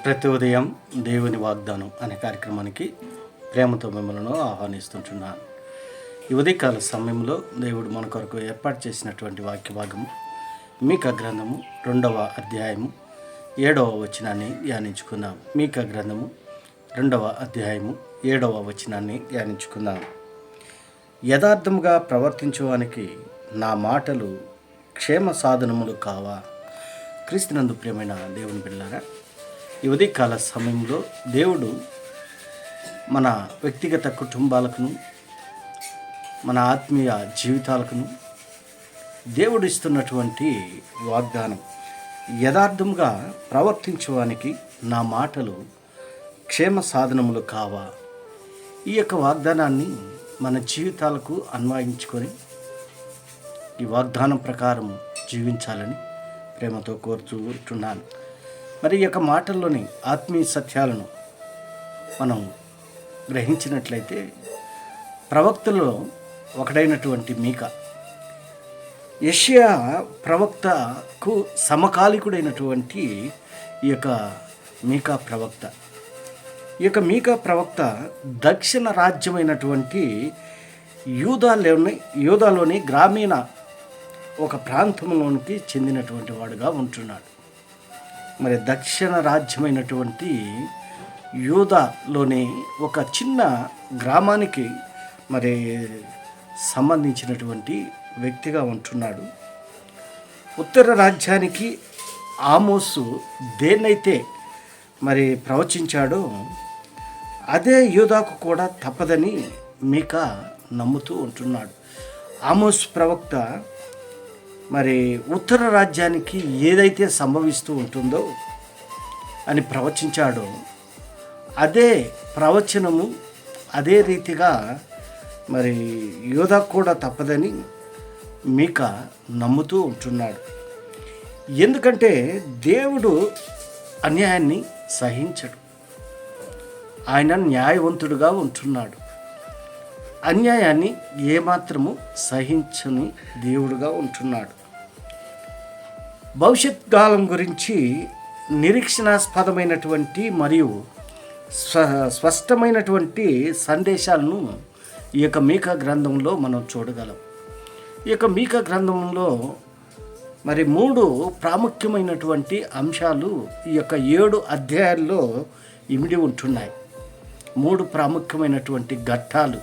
ప్రతి ఉదయం దేవుని వాగ్దానం అనే కార్యక్రమానికి ప్రేమతో మిమ్మల్ని ఆహ్వానిస్తుంటున్నాను. ఈ ఉదయకాల సమయంలో దేవుడు మన కొరకు ఏర్పాటు చేసినటువంటి వాక్య భాగము మీకా గ్రంథము 2వ అధ్యాయము 7వ వచనాన్ని ధ్యానించుకుందాం. మీకా గ్రంథము 2వ అధ్యాయము 7వ వచనాన్ని ధ్యానించుకుందాం. యథార్థముగా ప్రవర్తించువానికి నా మాటలు క్షేమ సాధనములు కావా. క్రీస్తునందు ప్రియమైన దేవుని బిడ్డలారా, ఈ ఉదయకాల సమయంలో దేవుడు మన వ్యక్తిగత కుటుంబాలకును మన ఆత్మీయ జీవితాలకును దేవుడు ఇస్తున్నటువంటి వాగ్దానం, యథార్థంగా ప్రవర్తించడానికి నా మాటలు క్షేమ సాధనములు కావా. ఈ యొక్క వాగ్దానాన్ని మన జీవితాలకు అన్వయించుకొని ఈ వాగ్దానం ప్రకారం జీవించాలని ప్రేమతో కోరుతున్నాను. మరి ఈ యొక్క మాటల్లోని ఆత్మీయ సత్యాలను మనం గ్రహించినట్లయితే, ప్రవక్తలో ఒకడైనటువంటి మీకా యెషయా ప్రవక్తకు సమకాలికుడైనటువంటి ఈ యొక్క మీకా ప్రవక్త. ఈ యొక్క మీకా ప్రవక్త దక్షిణ రాజ్యమైనటువంటి యూదాలోని గ్రామీణ ఒక ప్రాంతంలోనికి చెందినటువంటి వాడుగా ఉంటున్నాడు. మరి దక్షిణ రాజ్యమైనటువంటి యూదాలోని ఒక చిన్న గ్రామానికి మరి సంబంధించినటువంటి వ్యక్తిగా ఉంటున్నాడు. ఉత్తర రాజ్యానికి ఆమోసు దేన్నైతే మరి ప్రవచించాడో అదే యూదాకు కూడా తప్పదని మీకా నమ్ముతూ ఉంటున్నాడు. ఆమోస్ ప్రవక్త మరి ఉత్తర రాజ్యానికి ఏదైతే సంభవిస్తూ ఉంటుందో అని ప్రవచించాడో అదే ప్రవచనము అదే రీతిగా మరి యూదాకు కూడా తప్పదని మీకా నమ్ముతూ ఉంటున్నాడు. ఎందుకంటే దేవుడు అన్యాయాన్ని సహించడు. ఆయన న్యాయవంతుడుగా ఉంటున్నాడు. అన్యాయాన్ని ఏమాత్రము సహించని దేవుడుగా ఉంటున్నాడు. భవిష్యత్ కాలం గురించి నిరీక్షణాస్పదమైనటువంటి మరియు స్పష్టమైనటువంటి సందేశాలను ఈ యొక్క మీకా గ్రంథంలో మనం చూడగలం. ఈ యొక్క మీకా గ్రంథంలో మరి 3 ప్రాముఖ్యమైనటువంటి అంశాలు ఈ యొక్క 7 అధ్యాయాల్లో ఇమిడి ఉంటున్నాయి. 3 ప్రాముఖ్యమైనటువంటి ఘట్టాలు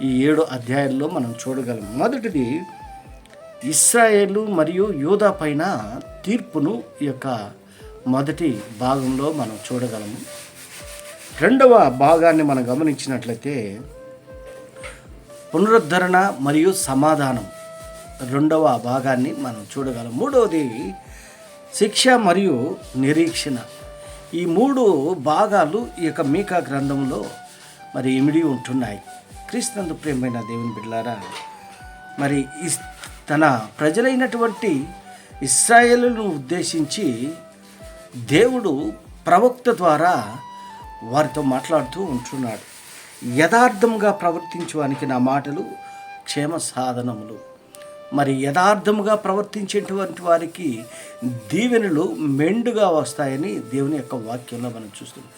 ఈ 7 అధ్యాయాల్లో మనం చూడగలం. మొదటిది, ఇశ్రాయేలు మరియు యూదా పైన తీర్పును ఈ యొక్క మొదటి భాగంలో మనం చూడగలము. 2వ భాగాన్ని మనం గమనించినట్లయితే పునరుద్ధరణ మరియు సమాధానం 2వ భాగాన్ని మనం చూడగలం. 3వది శిక్ష మరియు నిరీక్షణ. ఈ 3 భాగాలు ఈ యొక్క మీకా గ్రంథంలో మరి ఇమిడి ఉంటున్నాయి. క్రీస్తునందు ప్రియమైన దేవుని బిడ్డలారా, మరి తన ప్రజలైనటువంటి ఇశ్రాయేలును ఉద్దేశించి దేవుడు ప్రవక్త ద్వారా వారితో మాట్లాడుతూ ఉంటున్నాడు. యథార్థంగా ప్రవర్తించడానికి నా మాటలు క్షేమ సాధనములు. మరి యథార్థముగా ప్రవర్తించేటువంటి వారికి దీవెనలు మెండుగా వస్తాయని దేవుని యొక్క వాక్యంలో మనం చూస్తున్నాం.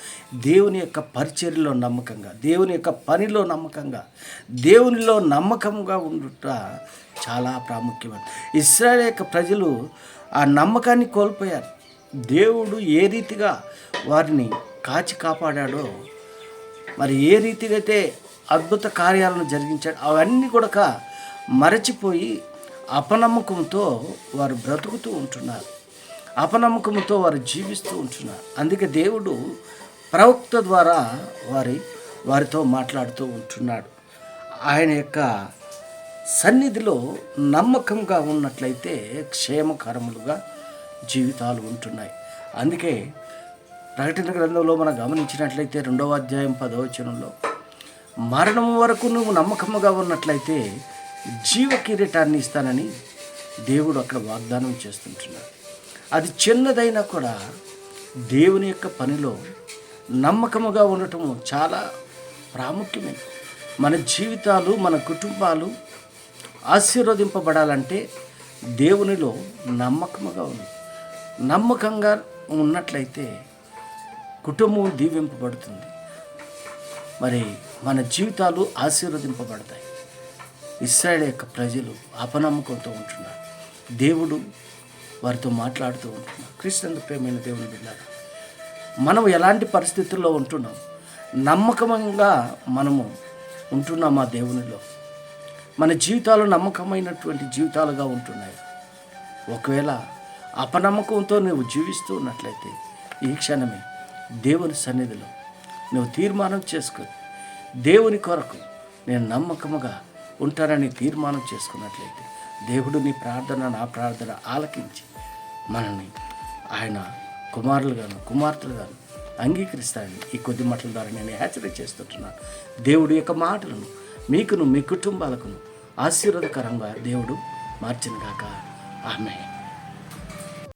దేవుని యొక్క పరిచర్యలో నమ్మకంగా, దేవుని యొక్క పనిలో నమ్మకంగా, దేవునిలో నమ్మకంగా ఉండుట చాలా ప్రాముఖ్యమైనది. ఇశ్రాయేలు యొక్క ప్రజలు ఆ నమ్మకాన్ని కోల్పోయారు. దేవుడు ఏ రీతిగా వారిని కాచి కాపాడాడో, మరి ఏ రీతిగా అయితే అద్భుత కార్యాలను జరిగించాడు, అవన్నీ కూడా మరచిపోయి అపనమ్మకంతో వారు బ్రతుకుతూ ఉంటున్నారు. అపనమ్మకంతో వారు జీవిస్తూ ఉంటున్నారు. అందుకే దేవుడు ప్రవక్త ద్వారా వారితో మాట్లాడుతూ ఉంటున్నాడు. ఆయన యొక్క సన్నిధిలో నమ్మకంగా ఉన్నట్లయితే క్షేమకరములుగా జీవితాలు ఉంటున్నాయి. అందుకే ప్రకటన గ్రంథంలో మనం గమనించినట్లయితే 2వ అధ్యాయం 10వ వచనంలో, మరణం వరకు నువ్వు నమ్మకముగా ఉన్నట్లయితే జీవ కిరీటాన్ని ఇస్తానని దేవుడు అక్కడ వాగ్దానం చేస్తుంటున్నాడు. అది చిన్నదైనా కూడా దేవుని యొక్క పనిలో నమ్మకముగా ఉండటం చాలా ప్రాముఖ్యమైనది. మన జీవితాలు, మన కుటుంబాలు ఆశీర్వదింపబడాలంటే దేవునిలో నమ్మకంగా ఉన్నట్లయితే కుటుంబం దీవింపబడుతుంది. మరి మన జీవితాలు ఆశీర్వదింపబడతాయి. ఇశ్రాయేలు యొక్క ప్రజలు అపనమ్మకంతో ఉంటున్నారు. దేవుడు వారితో మాట్లాడుతూ ఉంటున్నారు. క్రీస్తు ప్రేమైన దేవుని బిడ్డలారా, మనం ఎలాంటి పరిస్థితుల్లో ఉంటున్నాం? నమ్మకంగా మనము ఉంటున్నాం ఆ దేవునిలో. మన జీవితాలు నమ్మకమైనటువంటి జీవితాలుగా ఉంటున్నాయి. ఒకవేళ అపనమ్మకంతో నువ్వు జీవిస్తూ ఉన్నట్లయితే ఈ క్షణమే దేవుని సన్నిధిలో నువ్వు తీర్మానం చేసుకొని దేవుని కొరకు నేను నమ్మకముగా ఉంటానని తీర్మానం చేసుకున్నట్లయితే దేవుడు నీ ప్రార్థన, నా ప్రార్థన ఆలకించి మనల్ని ఆయన కుమారులుగాను కుమార్తెలుగాను అంగీకరిస్తాడని ఈ కొద్ది మాటల ద్వారా నేను హెచ్చరిక చేస్తుంటున్నాను. దేవుడి యొక్క మాటలను మీకును మీ కుటుంబాలకును ఆశీర్వాదకరంగా దేవుడు మార్చినగాక. ఆమేన్.